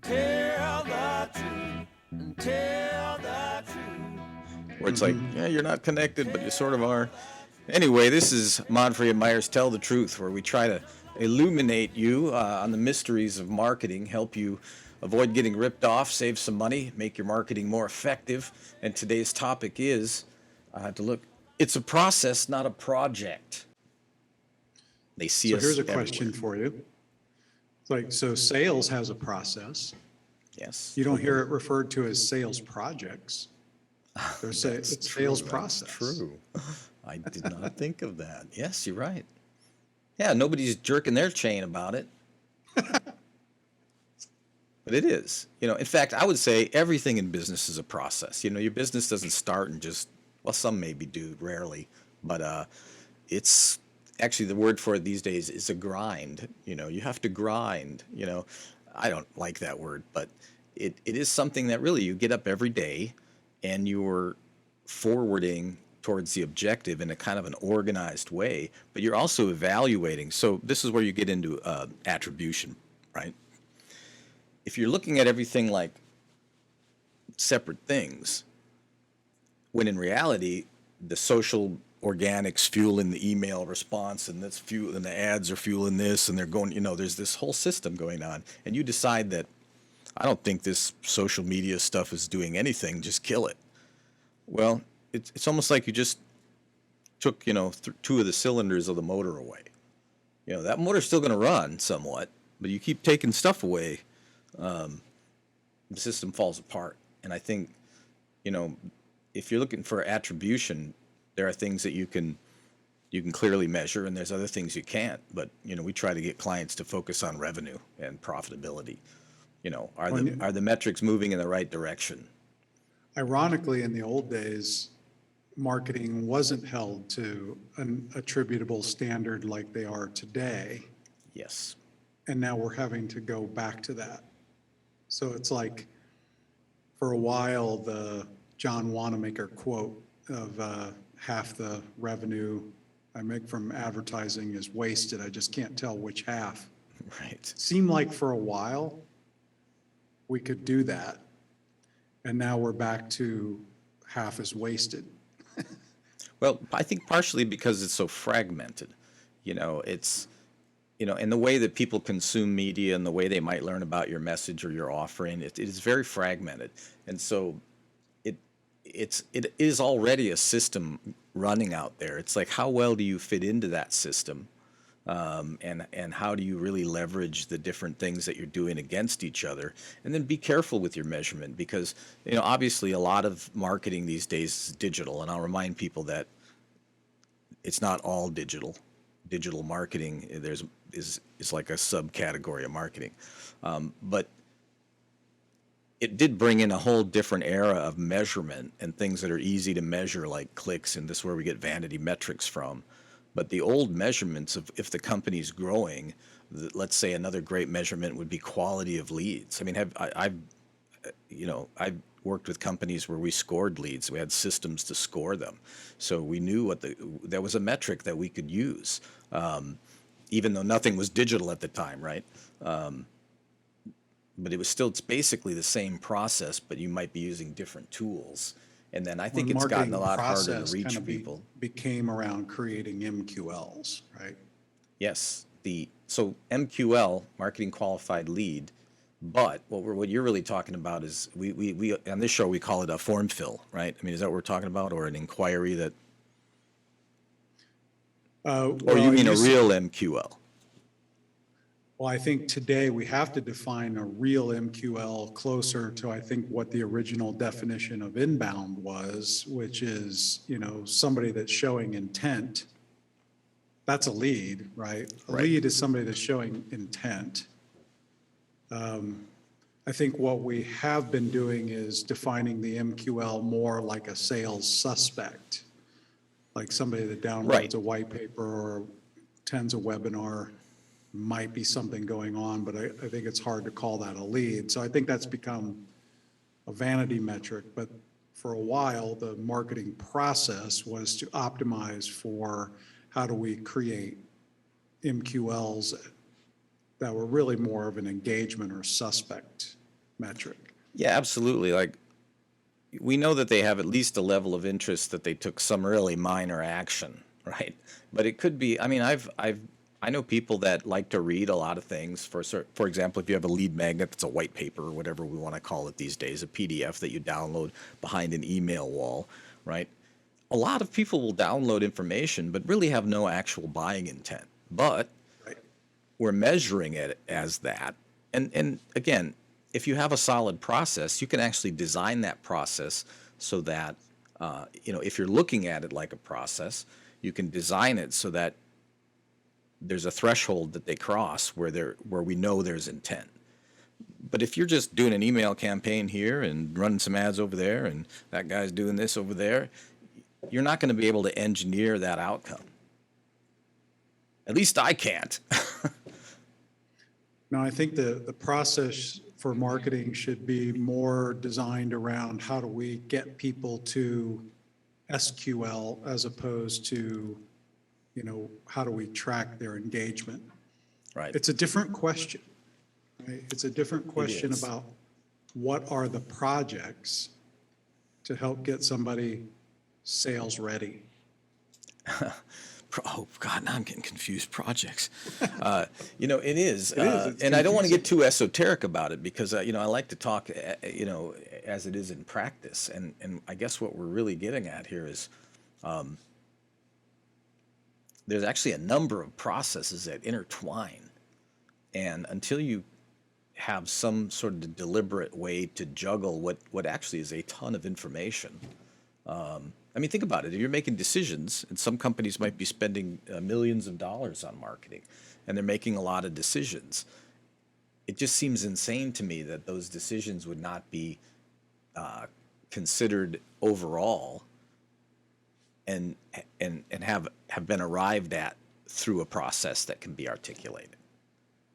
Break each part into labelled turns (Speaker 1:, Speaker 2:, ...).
Speaker 1: Tell the truth. Tell the truth.
Speaker 2: Where it's like, yeah, you're not connected, but you sort of are. Anyway, this is Monfrey and Myers Tell the Truth, where we try to illuminate you on the mysteries of marketing, help you avoid getting ripped off, save some money, make your marketing more effective. And today's topic is to look, it's a process, not a project. They see
Speaker 3: So
Speaker 2: us
Speaker 3: here's a
Speaker 2: everywhere.
Speaker 3: question for you. Like, so sales has a process.
Speaker 2: Yes.
Speaker 3: You don't hear it referred to as sales projects. It's sales
Speaker 2: That's
Speaker 3: process.
Speaker 2: true. I did not think of that. Yes, you're right. Yeah, nobody's jerking their chain about it. But it is. In fact, I would say everything in business is a process. Your business doesn't start and just, well, some maybe do, rarely, but it's actually the word for it these days is a grind. You have to grind. I don't like that word, but it is something that really you get up every day and you're forwarding towards the objective in a kind of an organized way, but you're also evaluating. So this is where you get into attribution, right? If you're looking at everything like separate things, when in reality, the social organics fueling the email response, and that's fuel, and the ads are fueling this, and they're going, there's this whole system going on, and you decide that I don't think this social media stuff is doing anything, just kill it. Well, it's almost like you just took, two of the cylinders of the motor away. That motor's still going to run somewhat, but you keep taking stuff away, the system falls apart. And I think, if you're looking for attribution, there are things that you can clearly measure, and there's other things you can't. But we try to get clients to focus on revenue and profitability. Are the metrics moving in the right direction?
Speaker 3: Ironically, in the old days, marketing wasn't held to an attributable standard like they are today.
Speaker 2: Yes.
Speaker 3: And now we're having to go back to that. So it's like, for a while, the John Wanamaker quote of half the revenue I make from advertising is wasted. I just can't tell which half.
Speaker 2: Right.
Speaker 3: Seemed like for a while we could do that. And now we're back to half is wasted.
Speaker 2: Well, I think partially because it's so fragmented. It's and the way that people consume media and the way they might learn about your message or your offering, it is very fragmented. And so it is already a system running out there. It's like, how well do you fit into that system? And how do you really leverage the different things that you're doing against each other? And then be careful with your measurement, because obviously a lot of marketing these days is digital, and I'll remind people that it's not all digital. Digital marketing is like a subcategory of marketing, but it did bring in a whole different era of measurement and things that are easy to measure, like clicks, and this is where we get vanity metrics from. But the old measurements of if the company's growing, let's say another great measurement would be quality of leads. I mean, I've worked with companies where we scored leads. We had systems to score them, so we knew there was a metric that we could use, even though nothing was digital at the time, right? But it's basically the same process, but you might be using different tools. And then I think it's gotten a lot harder to reach people.
Speaker 3: Became around creating MQLs, right?
Speaker 2: Yes. So MQL, marketing qualified lead, but what you're really talking about is we on this show we call it a form fill, right? I mean, is that what we're talking about, or an inquiry that? Or you mean a real MQL?
Speaker 3: Well, I think today we have to define a real MQL closer to, I think, what the original definition of inbound was, which is, somebody that's showing intent. That's a lead, right? A lead is somebody that's showing intent. I think what we have been doing is defining the MQL more like a sales suspect, like somebody that downloads a white paper or attends a webinar. Might be something going on, but I think it's hard to call that a lead. So I think that's become a vanity metric. But for a while, the marketing process was to optimize for how do we create MQLs that were really more of an engagement or suspect metric.
Speaker 2: Yeah, absolutely. Like, we know that they have at least a level of interest that they took some really minor action, right? But it could be, I mean, I know people that like to read a lot of things. For example, if you have a lead magnet that's a white paper or whatever we want to call it these days, a PDF that you download behind an email wall, right? A lot of people will download information but really have no actual buying intent. But
Speaker 3: Right.
Speaker 2: we're measuring it as that. And again, if you have a solid process, you can actually design that process so that, if you're looking at it like a process, you can design it so that there's a threshold that they cross where we know there's intent. But if you're just doing an email campaign here and running some ads over there and that guy's doing this over there, you're not going to be able to engineer that outcome. At least I can't.
Speaker 3: Now, I think the process for marketing should be more designed around how do we get people to SQL as opposed to, how do we track their engagement?
Speaker 2: Right.
Speaker 3: It's a different question, right? It's a different question
Speaker 2: is.
Speaker 3: about what are the projects to help get somebody sales ready.
Speaker 2: Oh God, now I'm getting confused. Projects, it is,
Speaker 3: It's
Speaker 2: and I don't want to
Speaker 3: confusing.
Speaker 2: get too esoteric about it because I like to talk, as it is in practice, and I guess what we're really getting at here is, there's actually a number of processes that intertwine, and until you have some sort of deliberate way to juggle what actually is a ton of information. I mean, think about it. If you're making decisions, and some companies might be spending millions of dollars on marketing, and they're making a lot of decisions, it just seems insane to me that those decisions would not be considered overall and have been arrived at through a process that can be articulated.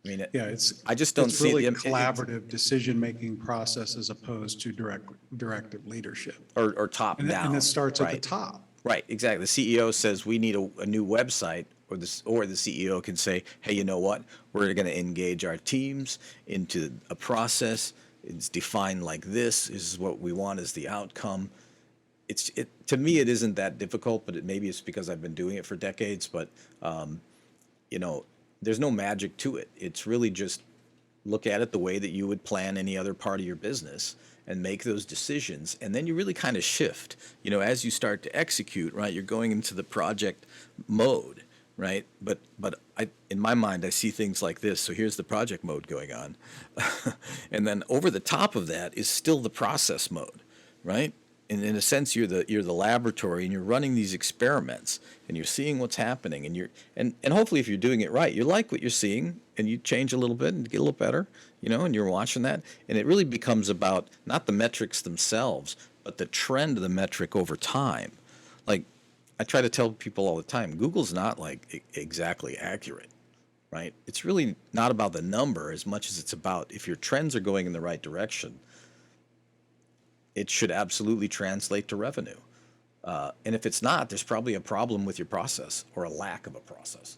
Speaker 2: I mean,
Speaker 3: Yeah, it's.
Speaker 2: I just don't
Speaker 3: it's
Speaker 2: see
Speaker 3: really
Speaker 2: it-
Speaker 3: collaborative decision-making process as opposed to directive leadership.
Speaker 2: or top
Speaker 3: And
Speaker 2: down.
Speaker 3: it starts at the
Speaker 2: right?
Speaker 3: top.
Speaker 2: Right, exactly. The CEO says we need a new website, or the CEO can say, hey, you know what? We're going to engage our teams into a process. It's defined like this. This is what we want as the outcome. To me, it isn't that difficult, but maybe it's because I've been doing it for decades. But there's no magic to it. It's really just look at it the way that you would plan any other part of your business and make those decisions. And then you really kind of shift, as you start to execute, right? You're going into the project mode, right? But in my mind, I see things like this. So here's the project mode going on. And then over the top of that is still the process mode, right? And in a sense, you're the laboratory, and you're running these experiments, and you're seeing what's happening, and hopefully, if you're doing it right, you like what you're seeing, and you change a little bit and get a little better, and you're watching that, and it really becomes about not the metrics themselves, but the trend of the metric over time. Like, I try to tell people all the time, Google's not like exactly accurate, right? It's really not about the number as much as it's about if your trends are going in the right direction, it should absolutely translate to revenue. And if it's not, there's probably a problem with your process or a lack of a process.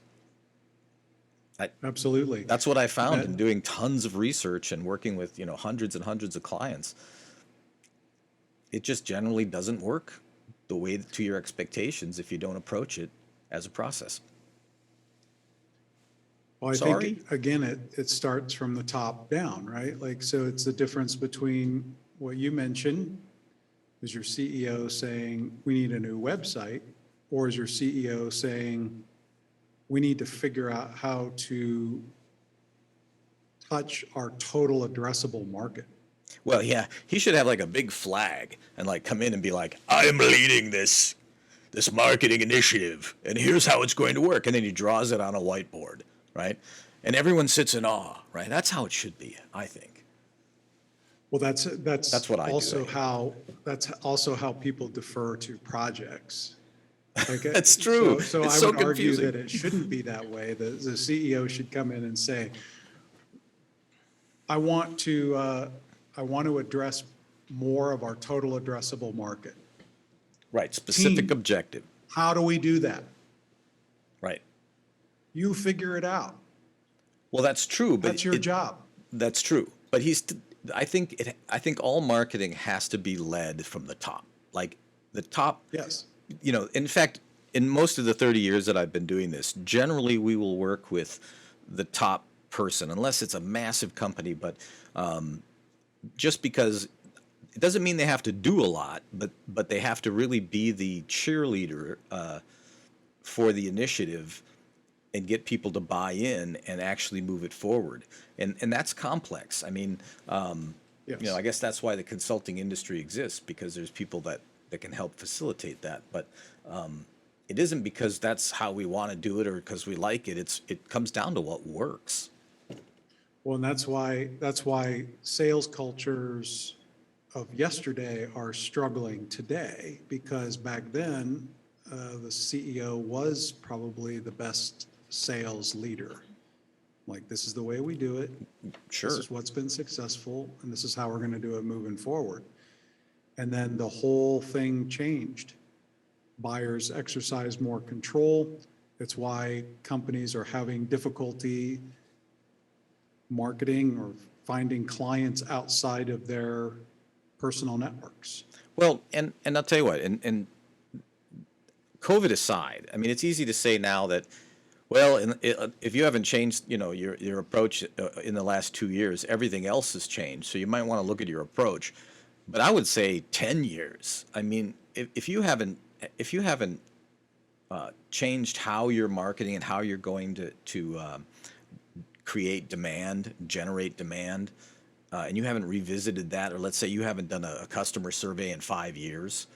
Speaker 3: Absolutely.
Speaker 2: That's what I found
Speaker 3: That-
Speaker 2: in doing tons of research and working with hundreds and hundreds of clients. It just generally doesn't work the way to your expectations if you don't approach it as a process.
Speaker 3: Well, I
Speaker 2: Sorry?
Speaker 3: think, again, it starts from the top down, right? Like, so it's the difference between what you mentioned, is your CEO saying, we need a new website, or is your CEO saying, we need to figure out how to touch our total addressable market?
Speaker 2: Well, yeah, he should have like a big flag and like come in and be like, I am leading this marketing initiative, and here's how it's going to work. And then he draws it on a whiteboard, right? And everyone sits in awe, right? That's how it should be, I think.
Speaker 3: Well, that's
Speaker 2: what I do,
Speaker 3: also
Speaker 2: anyway.
Speaker 3: that's also how people defer to projects. Like,
Speaker 2: That's true.
Speaker 3: So
Speaker 2: It's
Speaker 3: I
Speaker 2: so
Speaker 3: would argue
Speaker 2: confusing.
Speaker 3: that it shouldn't be that way. The CEO should come in and say, I want to address more of our total addressable market.
Speaker 2: Right, specific
Speaker 3: Team.
Speaker 2: objective.
Speaker 3: How do we do that?
Speaker 2: Right.
Speaker 3: You figure it out.
Speaker 2: Well, that's true, but
Speaker 3: That's your job.
Speaker 2: that's true. But I think all marketing has to be led from the top. Like the top,
Speaker 3: Yes.
Speaker 2: in fact, in most of the 30 years that I've been doing this, generally we will work with the top person, unless it's a massive company, but just because it doesn't mean they have to do a lot, but they have to really be the cheerleader for the initiative and get people to buy in and actually move it forward. And that's complex. I mean,
Speaker 3: Yes.
Speaker 2: I guess that's why the consulting industry exists, because there's people that can help facilitate that. But it isn't because that's how we want to do it or because we like it. It comes down to what works.
Speaker 3: Well, and that's why sales cultures of yesterday are struggling today, because back then, the CEO was probably the best sales leader. Like, this is the way we do it. This
Speaker 2: Sure.
Speaker 3: is what's been successful, and this is how we're going to do it moving forward. And then the whole thing changed. Buyers exercise more control. It's why companies are having difficulty marketing or finding clients outside of their personal networks.
Speaker 2: Well, and I'll tell you what, and COVID aside, I mean, it's easy to say now that, well, if you haven't changed, your approach in the last 2 years, everything else has changed. So you might want to look at your approach. But I would say 10 years. I mean, if you haven't changed how you're marketing and how you're going to create demand, generate demand, and you haven't revisited that, or let's say you haven't done a customer survey in 5 years,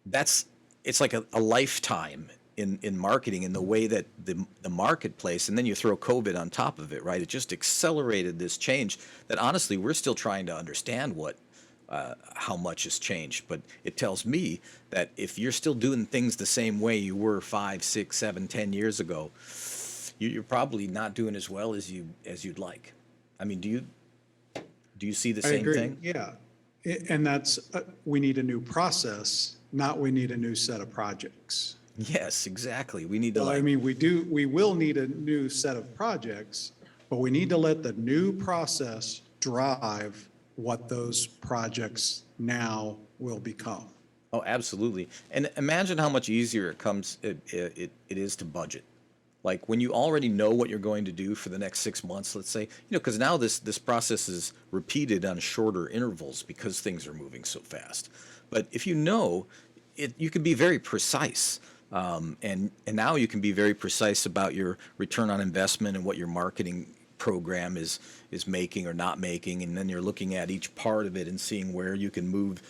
Speaker 2: that's it's like a lifetime in marketing, in the way that the marketplace, and then you throw COVID on top of it, right? It just accelerated this change that honestly we're still trying to understand how much has changed. But it tells me that if you're still doing things the same way you were 5, 6, 7, 10 years ago, you're probably not doing as well as you'd like. I mean, do you see the
Speaker 3: I
Speaker 2: same
Speaker 3: agree.
Speaker 2: thing?
Speaker 3: Yeah. And that's, we need a new process, not we need a new set of projects.
Speaker 2: Yes, exactly. We need to
Speaker 3: Well, I
Speaker 2: like,
Speaker 3: mean, we will need a new set of projects, but we need to let the new process drive what those projects now will become.
Speaker 2: oh, absolutely. And imagine how much easier it is to budget. Like when you already know what you're going to do for the next 6 months, let's say, because now this process is repeated on shorter intervals because things are moving so fast. But if you know it, you can be very precise. And now you can be very precise about your return on investment and what your marketing program is making or not making, and then you're looking at each part of it and seeing where you can move,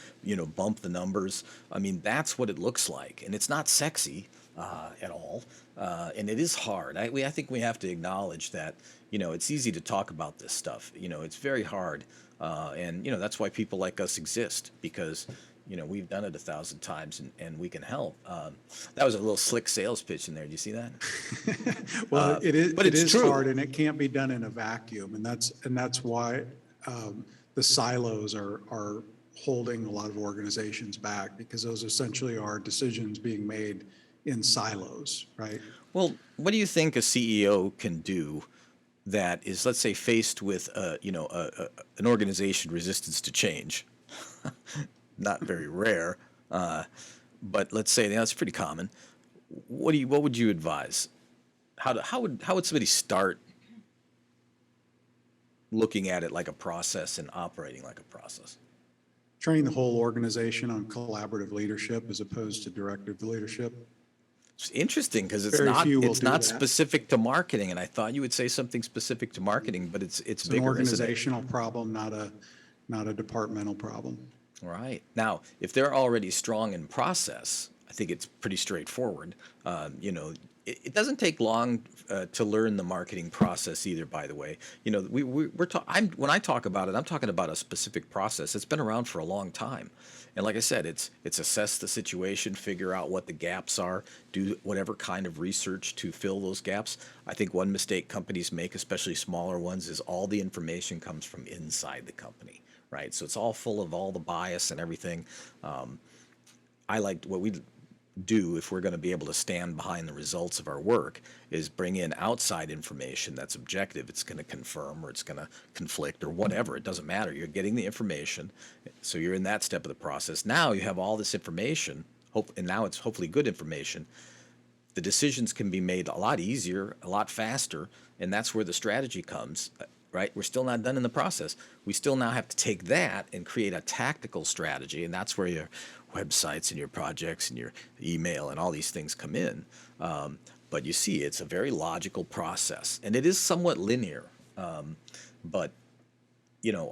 Speaker 2: bump the numbers. I mean, that's what it looks like, and it's not sexy at all, and it is hard. I think we have to acknowledge that. It's easy to talk about this stuff. It's very hard, and that's why people like us exist, because we've done it 1,000 times, and we can help. That was a little slick sales pitch in there. Do you see that?
Speaker 3: Well,
Speaker 2: but
Speaker 3: it
Speaker 2: it's
Speaker 3: is
Speaker 2: true.
Speaker 3: hard, and it can't be done in a vacuum, and that's why the silos are holding a lot of organizations back, because those essentially are decisions being made in silos, right?
Speaker 2: Well, what do you think a CEO can do that is, let's say, faced with an organization resistance to change? Not very rare, but let's say that's pretty common. What would you advise? How would somebody start looking at it like a process and operating like a process?
Speaker 3: Train the whole organization on collaborative leadership as opposed to directive leadership.
Speaker 2: It's interesting because it's
Speaker 3: Very
Speaker 2: not
Speaker 3: few will
Speaker 2: it's
Speaker 3: do
Speaker 2: not
Speaker 3: that.
Speaker 2: specific to marketing, and I thought you would say something specific to marketing, but it's
Speaker 3: It's an
Speaker 2: bigger, isn't it?
Speaker 3: organizational problem, not a departmental problem.
Speaker 2: Right. Now, if they're already strong in process, I think it's pretty straightforward. It doesn't take long to learn the marketing process either, by the way. When I talk about it, I'm talking about a specific process. It's been around for a long time. And like I said, it's assess the situation, figure out what the gaps are, do whatever kind of research to fill those gaps. I think one mistake companies make, especially smaller ones, is all the information comes from inside the company. Right, so it's all full of all the bias and everything. I liked what do if we're going to be able to stand behind the results of our work is bring in outside information that's objective. It's going to confirm or it's going to conflict or whatever. It doesn't matter. You're getting the information. So you're in that step of the process. Now you have all this information, and now it's hopefully good information. The decisions can be made a lot easier, a lot faster, and that's where the strategy comes, right? We're still not done in the process. We still now have to take that and create a tactical strategy, and that's where your websites and your projects and your email and all these things come in. But you see, it's a very logical process, and it is somewhat linear. But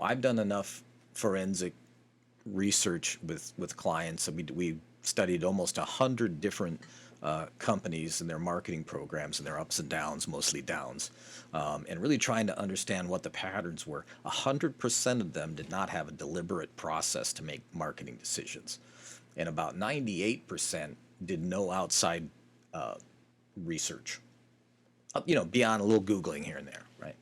Speaker 2: I've done enough forensic research with clients. We studied almost 100 different companies and their marketing programs and their ups and downs, mostly downs, and really trying to understand what the patterns were. 100% of them did not have a deliberate process to make marketing decisions, and about 98% did no outside research, beyond a little Googling here and there, right?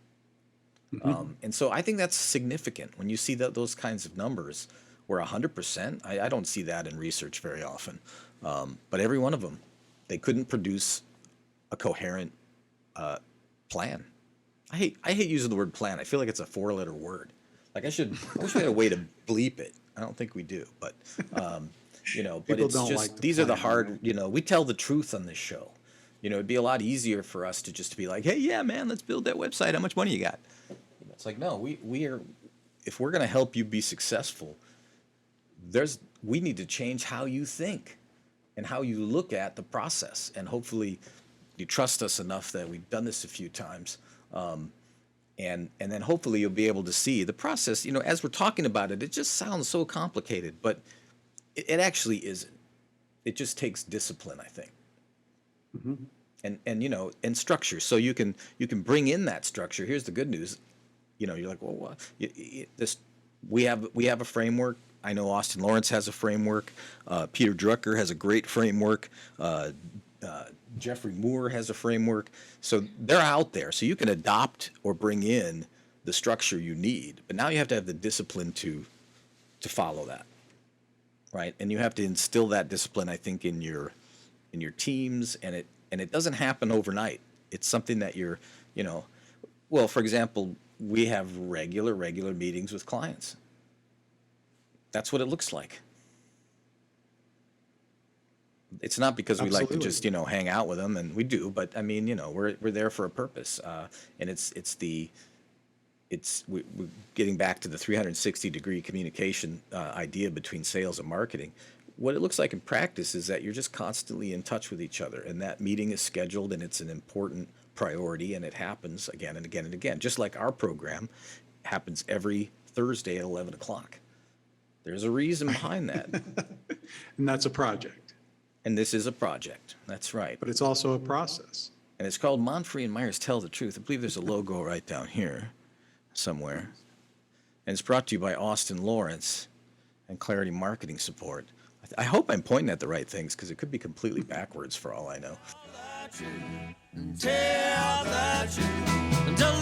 Speaker 2: And so I think that's significant when you see those kinds of numbers where 100%, I don't see that in research very often, but every one of them, they couldn't produce a coherent plan. I hate using the word plan. I feel like it's a 4-letter word. Like I wish we had a way to bleep it. I don't think we do, but but
Speaker 3: People
Speaker 2: it's
Speaker 3: don't
Speaker 2: just
Speaker 3: like to
Speaker 2: these are the
Speaker 3: plan,
Speaker 2: hard.
Speaker 3: right?
Speaker 2: We tell the truth on this show. It'd be a lot easier for us to just be like, hey, yeah, man, let's build that website. How much money you got? It's like, no, we are. If we're going to help you be successful, we need to change how you think and how you look at the process, and hopefully you trust us enough that we've done this a few times, and then hopefully you'll be able to see the process. As we're talking about it, it just sounds so complicated, but it actually isn't. It just takes discipline, I think, and structure. So you can bring in that structure. Here's the good news. You're like, well, we have a framework. I know Austin Lawrence has a framework. Peter Drucker has a great framework. Jeffrey Moore has a framework. So they're out there. So you can adopt or bring in the structure you need. But now you have to have the discipline to follow that, right? And you have to instill that discipline, I think, in your teams. And it doesn't happen overnight. It's something that well, for example, we have regular meetings with clients. That's what it looks like. It's not because we like to just hang out with them, and we do, but I mean we're there for a purpose, and we're getting back to the 360-degree communication idea between sales and marketing. What it looks like in practice is that you're just constantly in touch with each other, and that meeting is scheduled, and it's an important priority, and it happens again and again and again, just like our program happens every Thursday at 11 o'clock. There's a reason behind that.
Speaker 3: And that's a project.
Speaker 2: And this is a project. That's right.
Speaker 3: But it's also a process.
Speaker 2: And it's called Monfrey and Myers Tell the Truth. I believe there's a logo right down here somewhere. And it's brought to you by Austin Lawrence and Clarity Marketing Support. I hope I'm pointing at the right things, because it could be completely backwards for all I know.
Speaker 1: Tell the truth.